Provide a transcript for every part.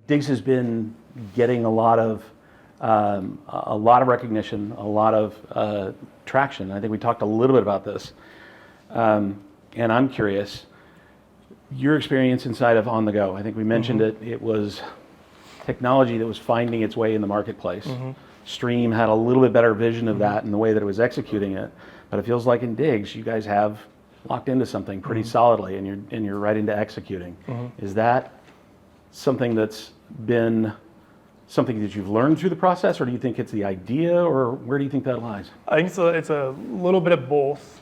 Diggs has been getting a lot of recognition, a lot of traction. I think we talked a little bit about this, and I'm curious, your experience inside of On the Go. I think we mentioned it was technology that was finding its way in the marketplace. Stream had a little bit better vision of that and the way that it was executing it, but it feels like in Diggs, you guys have locked into something pretty solidly, and you're right into executing. Is that something that's been something that you've learned through the process, or do you think it's the idea, or where do you think that lies? I think it's a little bit of both.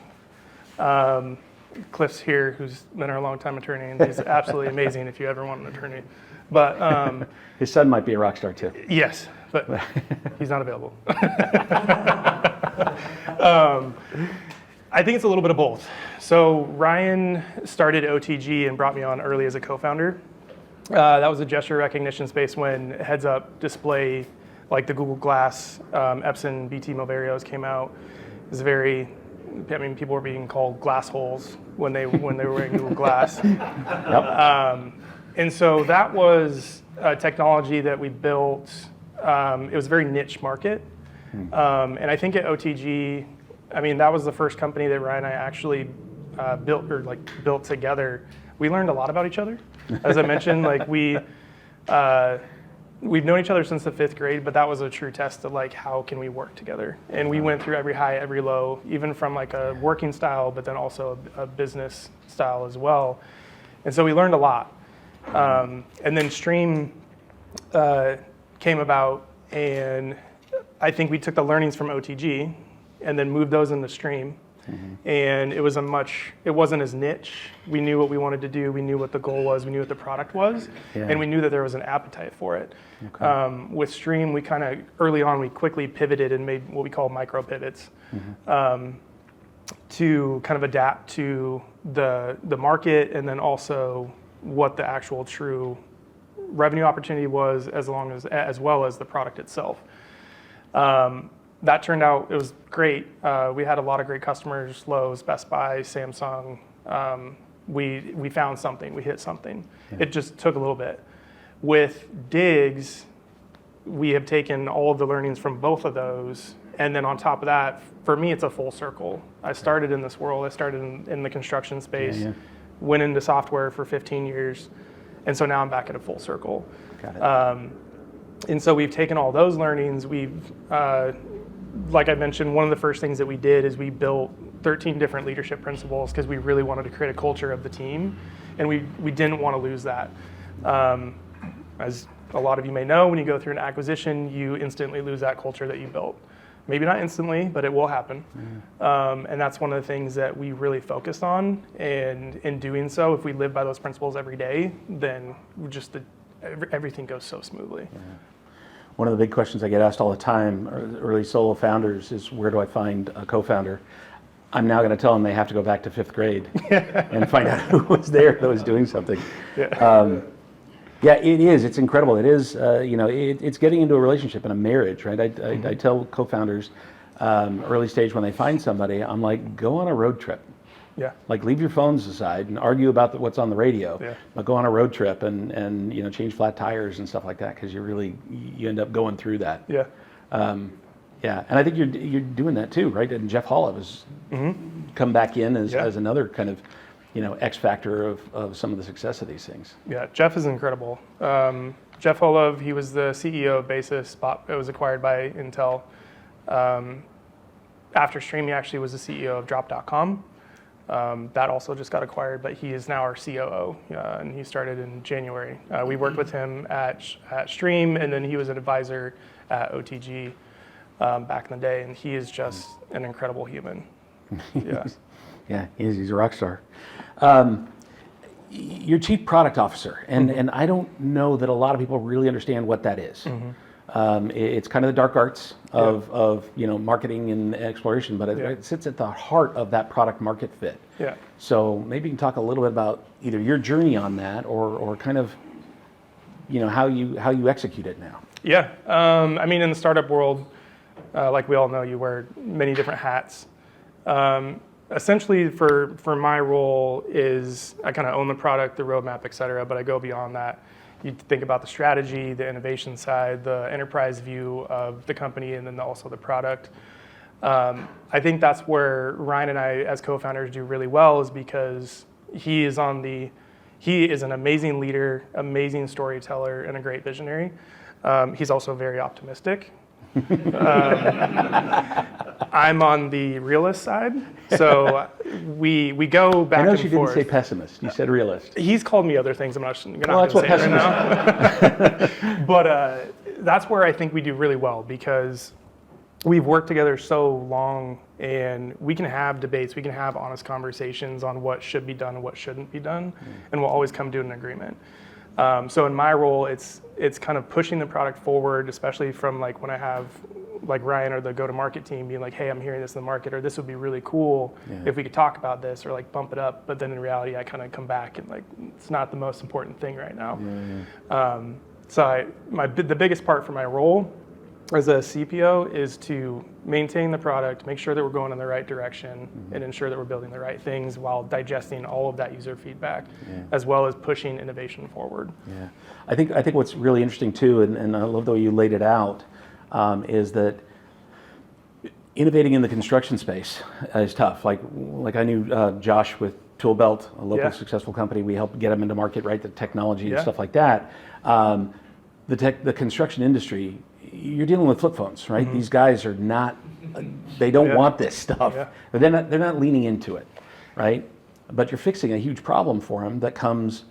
Cliff's here, who's been our longtime attorney, and he's absolutely amazing if you ever want an attorney. But his son might be a rock star too. Yes, but he's not available. I think it's a little bit of both. So Ryan started OTG and brought me on early as a co-founder. That was a gesture recognition space when heads-up display, like the Google Glass, Epson BT Movarios came out. It was people were being called glass holes when they were wearing Google Glass. And so that was a technology that we built. It was a very niche market. And I think at OTG, that was the first company that Ryan and I actually built together. We learned a lot about each other. As I mentioned, we've known each other since the 5th grade, but that was a true test of how can we work together. And we went through every high, every low, even from a working style, but then also a business style as well. And so we learned a lot. And then Stream came about, and I think we took the learnings from OTG and then moved those into Stream. And it wasn't as niche. We knew what we wanted to do. We knew what the goal was. We knew what the product was. And we knew that there was an appetite for it. With Stream, we early on, we quickly pivoted and made what we call micro pivots to kind of adapt to the market, and then also what the actual true revenue opportunity was, as well as the product itself. That turned out, it was great. We had a lot of great customers, Lowe's, Best Buy, Samsung. We found something, we hit something. It just took a little bit. With Diggs, we have taken all of the learnings from both of those, and then on top of that, for me, it's a full circle. I started in this world. I started in the construction space, went into software for 15 years, and so now I'm back at a full circle. Got it. And so we've taken all those learnings. Like I mentioned, one of the first things that we did is we built 13 different leadership principles because we really wanted to create a culture of the team, and we didn't want to lose that. As a lot of you may know, when you go through an acquisition, you instantly lose that culture that you built. Maybe not instantly, but it will happen. And that's one of the things that we really focused on. And in doing so, if we live by those principles every day, then everything goes so smoothly. One of the big questions I get asked all the time, early solo founders, is where do I find a co-founder? I'm now going to tell them they have to go back to 5th grade and find out who was there that was doing something. It is. It's incredible. It is. It's getting into a relationship and a marriage, right? I tell co-founders early stage when they find somebody, I'm like, go on a road trip. Leave your phones aside and argue about what's on the radio, but go on a road trip and change flat tires and stuff like that, because you end up going through that. And I think you're doing that too, right? And Jeff Holla has come back in as another kind of X factor of some of the success of these things. Jeff is incredible. Jeff Holla, he was the CEO of Basis. It was acquired by Intel. After Stream, he actually was the CEO of Drop.com. That also just got acquired, but he is now our COO, and he started in January. We worked with him at Stream, and then he was an advisor at OTG back in the day, and he is just an incredible human. He's a rock star. You're Chief Product Officer, and I don't know that a lot of people really understand what that is. It's kind of the dark arts of marketing and exploration, but it sits at the heart of that product market fit. So maybe you can talk a little bit about either your journey on that, or kind of how you execute it now. In the startup world, like we all know, you wear many different hats. Essentially, for my role is I kind of own the product, the roadmap, et cetera, but I go beyond that. You think about the strategy, the innovation side, the enterprise view of the company, and then also the product. I think that's where Ryan and I, as co-founders, do really well, is because he is an amazing leader, amazing storyteller, and a great visionary. He's also very optimistic. I'm on the realist side, so we go back and forth. I know you didn't say pessimist. You said realist. He's called me other things. I'm not going to Well, that's what say it pessimist. right now. But that's where I think we do really well, because we've worked together so long, and we can have debates, we can have honest conversations on what should be done and what shouldn't be done, and we'll always come to an agreement. So in my role, it's kind of pushing the product forward, especially from like when I have like Ryan or the go-to-market team being like, hey, I'm hearing this in the market, or this would be really cool if we could talk about this, or like bump it up. But then in reality, I kind of come back and like, it's not the most important thing right now. So the biggest part for my role as a CPO is to maintain the product, make sure that we're going in the right direction, and ensure that we're building the right things while digesting all of that user feedback, as well as pushing innovation forward. Yeah, I think what's really interesting too, and I love the way you laid it out, is that innovating in the construction space is tough. Like I knew Josh with Toolbelt, a local successful company. We helped get them into market, right? The technology and stuff like that. The construction industry, you're dealing with flip phones, right? These guys are not, they don't want this stuff. They're not leaning into it, right? But you're fixing a huge problem for them that comes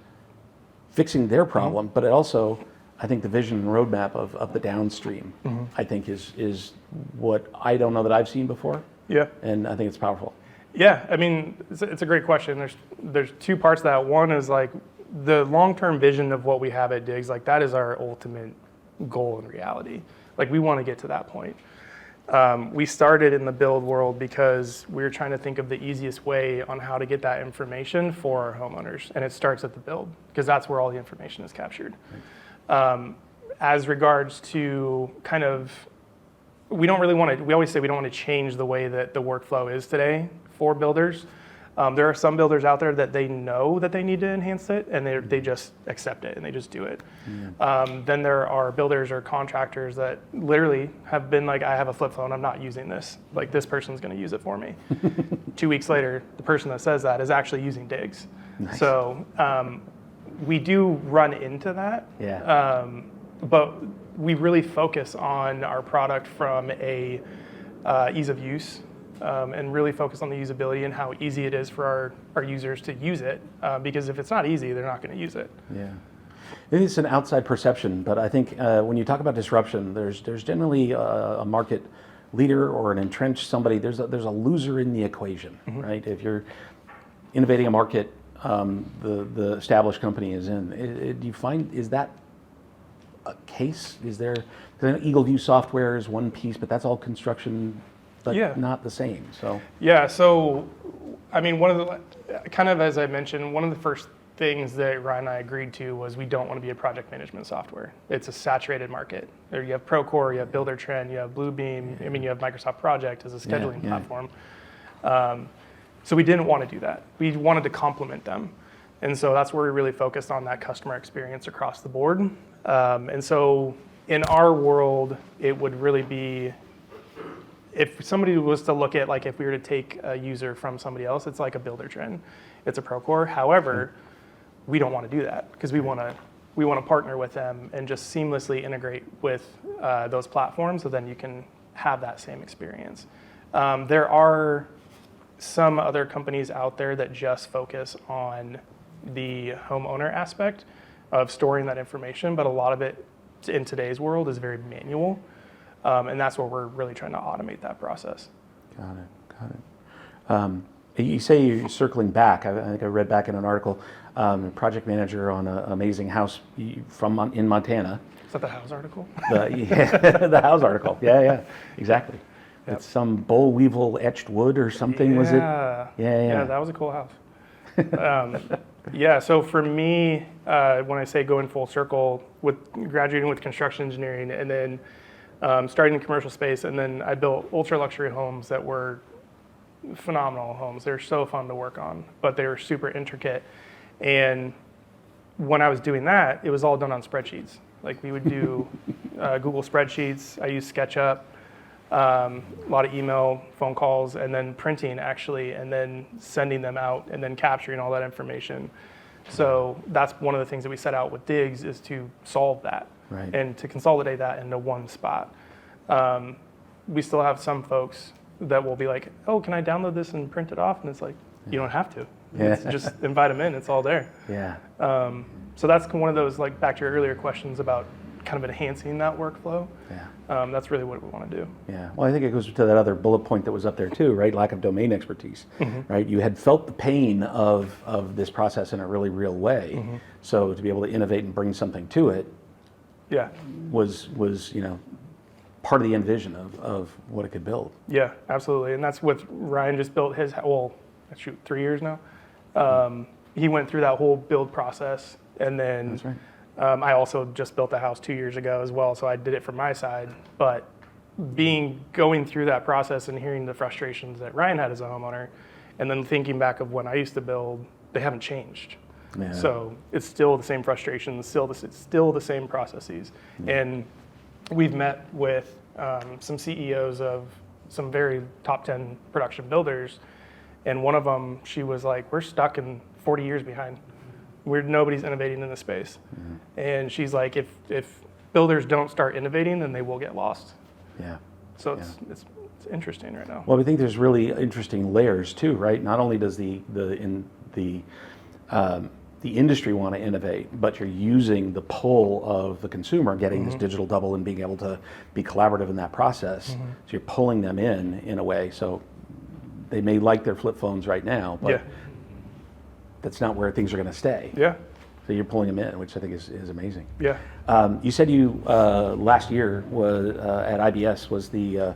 fixing their problem, but it also, I think the vision and roadmap of the downstream, I think is what I don't know that I've seen before. Yeah. And I think it's powerful. Yeah, I mean, it's a great question. There's two parts to that. One is like the long-term vision of what we have at Diggs, like that is our ultimate goal in reality. Like we want to get to that point. We started in the build world because we were trying to think of the easiest way on how to get that information for our homeowners. And it starts at the build, because that's where all the information is captured. As regards to kind of, we always say we don't want to change the way that the workflow is today for builders. There are some builders out there that they know that they need to enhance it, and they just accept it and they just do it. Then there are builders or contractors that literally have been like, I have a flip phone, I'm not using this. Like this person's going to use it for me. 2 weeks later, the person that says that is actually using Diggs. Nice. So we do run into that. But we really focus on our product from a ease of use. And really focus on the usability and how easy it is for our users to use it. Because if it's not easy, they're not going to use it. Yeah, it's an outside perception, but I think when you talk about disruption, there's generally a market leader or an entrenched somebody. There's a loser in the equation, right? If you're innovating a market, the established company is in. Do you find, is that a case? Is there? Because Eagle View Software is one piece, but that's all construction. But not the same. So so I mean, one of the kind of, as I mentioned, one of the first things that Ryan and I agreed to was we don't want to be a project management software. It's a saturated market. There you have Procore, you have Buildertrend, you have Bluebeam. I mean, you have Microsoft Project as a scheduling platform. So we didn't want to do that. We wanted to complement them, and so that's where we really focused on that customer experience across the board. And so in our world, it would really be, if somebody was to look at, like if we were to take a user from somebody else, it's like a Buildertrend, it's a Procore. However, we don't want to do that, because we want to partner with them and just seamlessly integrate with those platforms, so then you can have that same experience. There are some other companies out there that just focus on the homeowner aspect of storing that information, but a lot of it in today's world is very manual. And that's where we're really trying to automate that process. Got it. You say you're circling back. I think I read back in an article, project manager on an amazing house in Montana. Is that the house article? The house article. Yeah, exactly. Yep. It's some boll weevil etched wood or something, was it? Yeah, that was a cool house. So for me, when I say going full circle, with graduating with construction engineering and then starting in commercial space, and then I built ultra luxury homes that were phenomenal homes. They're so fun to work on, but they were super intricate. And when I was doing that, it was all done on spreadsheets. Like we would do Google spreadsheets. I used SketchUp, a lot of email, phone calls, and then printing actually, and then sending them out, and then capturing all that information. So that's one of the things that we set out with Digs is to solve that and to consolidate that into one spot. We still have some folks that will be like, oh, can I download this and print it off? And it's like, you don't have to. It's just invite them in, it's all there. Yeah. So that's one of those, like back to your earlier questions about kind of enhancing that workflow. Yeah. That's really what we want to do. Yeah. Well, I think it goes to that other bullet point that was up there too, right? Lack of domain expertise, right? You had felt the pain of this process in a really real way. So to be able to innovate and bring something to it was part of the envision of what it could build. Yeah, absolutely. And that's what Ryan just built his, 3 years now. He went through that whole build process, and then That's right. I also just built a house 2 years ago as well, so I did it from my side. But going through that process and hearing the frustrations that Ryan had as a homeowner, and then thinking back of when I used to build, they haven't changed. Yeah. So it's still the same frustrations, it's still the same processes. And we've met with some CEOs of some very top 10 production builders, and one of them, she was like, we're stuck in 40 years behind. Nobody's innovating in the space. And she's like, if builders don't start innovating, then they will get lost. Yeah. So it's interesting right now. Well, we think there's really interesting layers too, right? Not only does the industry want to innovate, but you're using the pull of the consumer getting this digital double and being able to be collaborative in that process. So you're pulling them in a way. So they may like their flip phones right now, but that's not where things are going to stay. Yeah. So you're pulling them in, which I think is amazing. Yeah. You said you last year was at IBS was the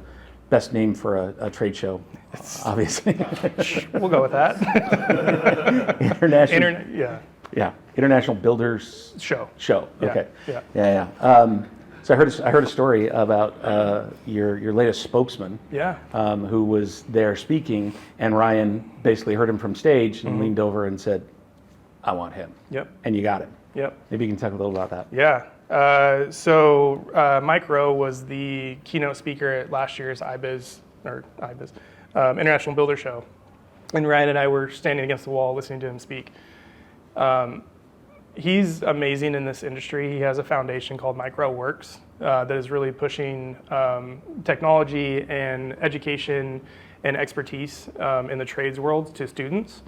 best name for a trade show, obviously. We'll go with that. International Builders Show. Okay. Yeah. So I heard a story about your latest spokesman. Who was there speaking, and Ryan basically heard him from stage and leaned over and said, "I want him." Yep. And you got him. Yep. Maybe you can talk a little about that. Yeah. Mike Rowe was the keynote speaker at last year's International Builder Show. And Ryan and I were standing against the wall listening to him speak. He's amazing in this industry. He has a foundation called Micro Works that is really pushing technology and education and expertise in the trades world to students.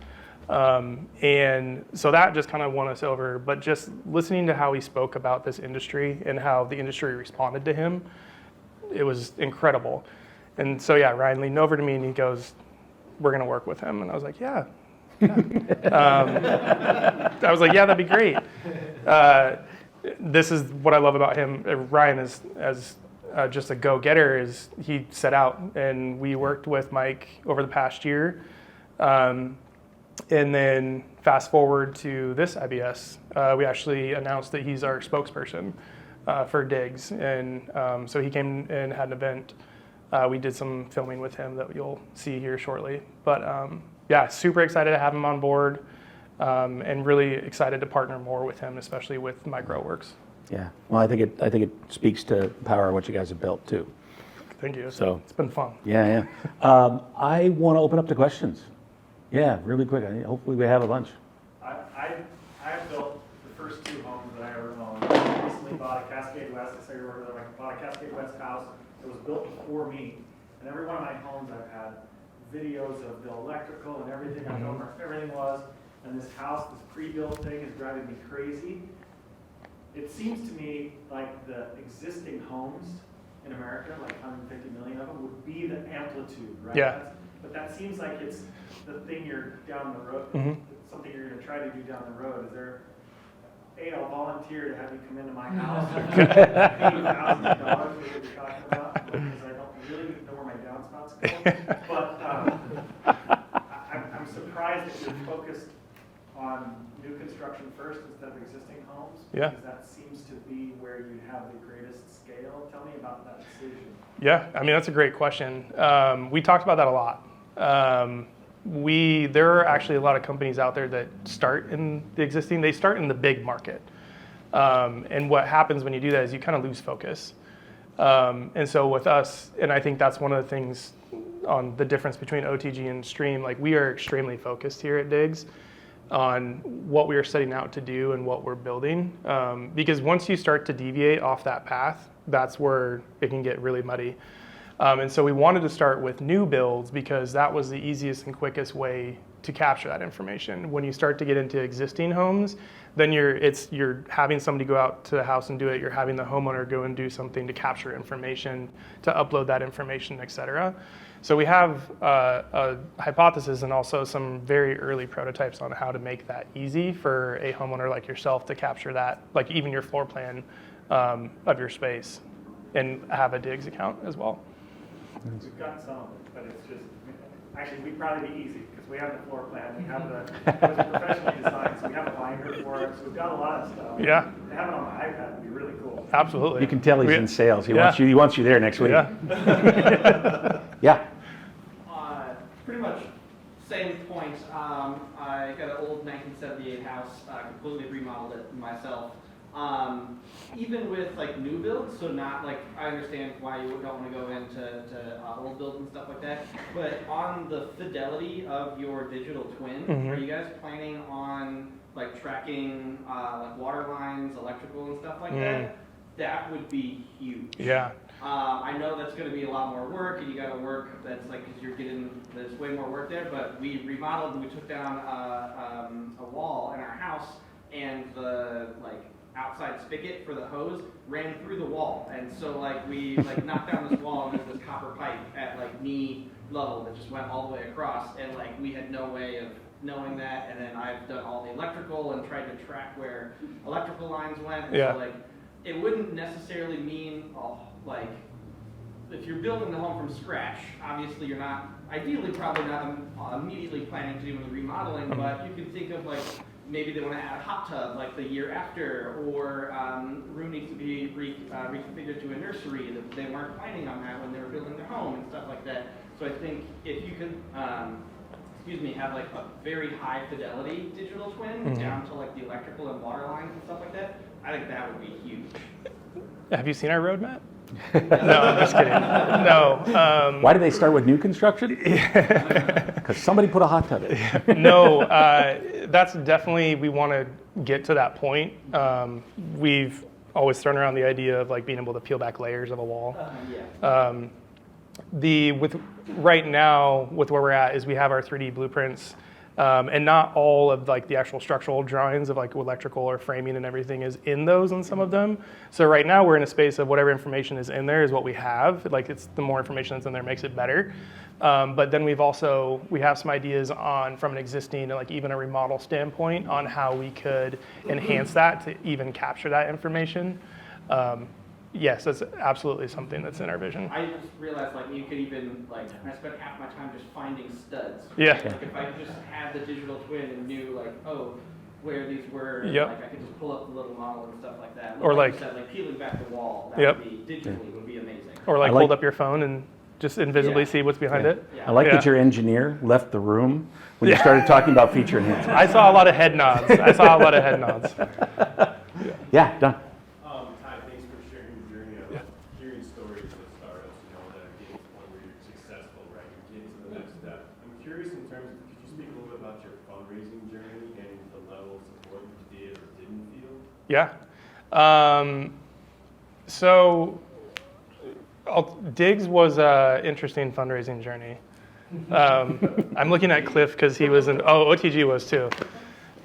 And so that just kind of won us over. But just listening to how he spoke about this industry and how the industry responded to him, it was incredible. And so, Ryan leaned over to me and he goes, "We're going to work with him." And I was like, I was like, that'd be great. This is what I love about him. Ryan is as just a go-getter. Is he set out, and we worked with Mike over the past year. And then fast forward to this IBS, we actually announced that he's our spokesperson for Digs. And so he came and had an event. We did some filming with him that you'll see here shortly. But super excited to have him on board, and really excited to partner more with him, especially with MicroWorks. Yeah. Well, I think it speaks to the power of what you guys have built too. Thank you. So it's been fun. Yeah. I want to open up to questions. Yeah, really quick. Hopefully we have a bunch. I built the first 2 homes that I ever owned. I recently bought a Cascade West. I bought a Cascade West house. It was built before me, and every one of my homes I've had videos of the electrical and everything. I know where everything was, and this house, this pre-built thing, is driving me crazy. It seems to me like the existing homes in America, like 150 million of them, would be the amplitude, right? Yeah. But that seems like it's the thing you're down the road, something you're going to try to do down the road. Is there, I'll volunteer to have you come into my house and pay $1,000 for what you're talking about, because I don't really know where my downspouts go. But I'm surprised that you're focused on new construction first instead of existing homes. Yeah. Because that seems to be where you have the greatest scale. Tell me about that decision. Yeah, I mean, that's a great question. We talked about that a lot. There are actually a lot of companies out there that start in the existing. They start in the big market, and what happens when you do that is you kind of lose focus. And so with us, and I think that's one of the things on the difference between OTG and Stream. Like, we are extremely focused here at Diggs on what we are setting out to do and what we're building, because once you start to deviate off that path, that's where it can get really muddy. And so we wanted to start with new builds because that was the easiest and quickest way to capture that information. When you start to get into existing homes, then you're having somebody go out to the house and do it. You're having the homeowner go and do something to capture information, to upload that information, et cetera. So we have a hypothesis and also some very early prototypes on how to make that easy for a homeowner like yourself to capture that, like even your floor plan of your space, and have a Diggs account as well. We've got some of it, but it's just, actually, we'd probably be easy, because we have the floor plan, we have it was professionally designed, so we have a binder for it, so we've got a lot of stuff. Yeah. To have it on the iPad would be really cool. Absolutely. You can tell he's in sales. He wants you there next week. Yeah. Yeah. Pretty much same point. I got an old 1978 house, completely remodeled it myself. Even with like new builds, so not like, I understand why you don't want to go into old builds and stuff like that, but on the fidelity of your digital twin, are you guys planning on like tracking like water lines, electrical and stuff like that? That would be huge. Yeah. I know that's going to be a lot more work, and you got to work. That's like, because there's way more work there. But we remodeled and we took down a wall in our house, and the like outside spigot for the hose ran through the wall, and so like we like knocked down this wall, and there's this copper pipe at like knee level that just went all the way across, and like we had no way of knowing that. And then I've done all the electrical and tried to track where electrical lines went. And so like it wouldn't necessarily mean like if you're building the home from scratch, obviously you're not, ideally probably not immediately planning to do any remodeling, but you can think of like maybe they want to add a hot tub like the year after, or room needs to be reconfigured to a nursery that they weren't planning on that when they were building their home and stuff like that. So I think if you could, have like a very high fidelity digital twin down to like the electrical and water lines and stuff like that, I think that would be huge. Have you seen our roadmap? No, I'm just kidding. No. Why do they start with new construction? Because somebody put a hot tub in. No, that's definitely, we want to get to that point. We've always thrown around the idea of like being able to peel back layers of a wall. Right now, with where we're at, is we have our 3D blueprints, and not all of like the actual structural drawings of like electrical or framing and everything is in those in some of them. So right now we're in a space of whatever information is in there is what we have. Like, it's the more information that's in there makes it better. But then we have some ideas from an existing, like even a remodel standpoint, on how we could enhance that to even capture that information. Yes, that's absolutely something that's in our vision. I just realized, like, you could even, like, I spent half my time just finding studs. Yeah. Like, if I just had the digital twin and knew, like, where these were, and, Yep. like, I could just pull up the little model and stuff like that. Or like like- you said, like peeling back the wall, Yep. would be, digitally would be amazing. Or like I like- hold up your phone and just invisibly see what's behind it. Yeah. I like Yeah. that your engineer left the room when you started talking about feature enhancement. I saw a lot of head nods. Yeah, done. Ty, thanks for sharing your journey. I love hearing stories of startups, that are getting to the point where you're successful, right? You're getting to the next step. I'm curious in terms of, could you speak a little bit about your fundraising journey and the level of support you did or didn't feel? Yeah. So Diggs was an interesting fundraising journey. I'm looking at Cliff because he was OTG was too.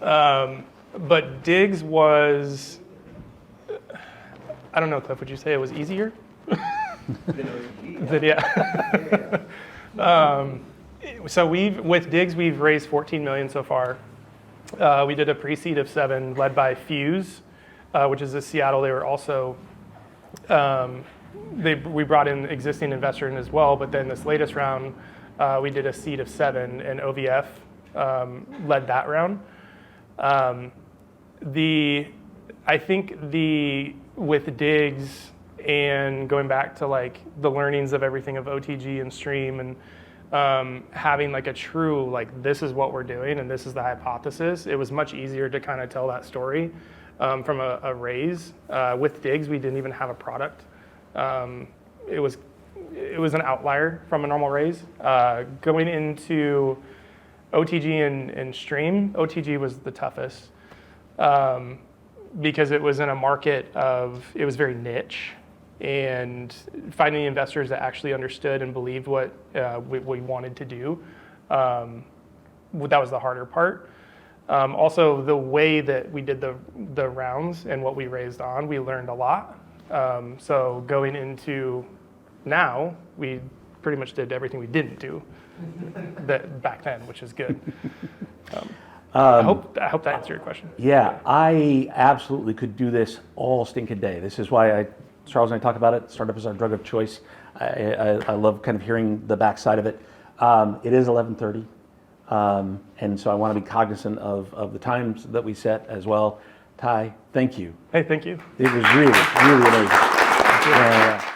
But Diggs was, I don't know, Cliff, would you say it was easier? Yeah. So with Diggs, we've raised $14 million so far. We did a pre-seed of 7 led by Fuse, which is in Seattle. They were also, we brought in existing investor in as well, but then this latest round, we did a seed of 7, and OVF led that round. I think with Diggs and going back to like the learnings of everything of OTG and Stream, and having like a true, like, this is what we're doing and this is the hypothesis, it was much easier to kind of tell that story from a raise. With digs, we didn't even have a product. It was an outlier from a normal raise. Going into OTG and stream, OTG was the toughest because it was in a market it was very niche, and finding investors that actually understood and believed what we wanted to do, that was the harder part. Also, the way that we did the rounds and what we raised on, we learned a lot. So going into now, we pretty much did everything we didn't do back then, which is good. I hope that answered your question. Yeah, I absolutely could do this all stinking day. This is why Charles and I talk about it. Startup is our drug of choice. I love kind of hearing the backside of it. It is 11:30, and so I want to be cognizant of the times that we set as well. Ty, thank you. Hey, thank you. It was really, really amazing. Yeah.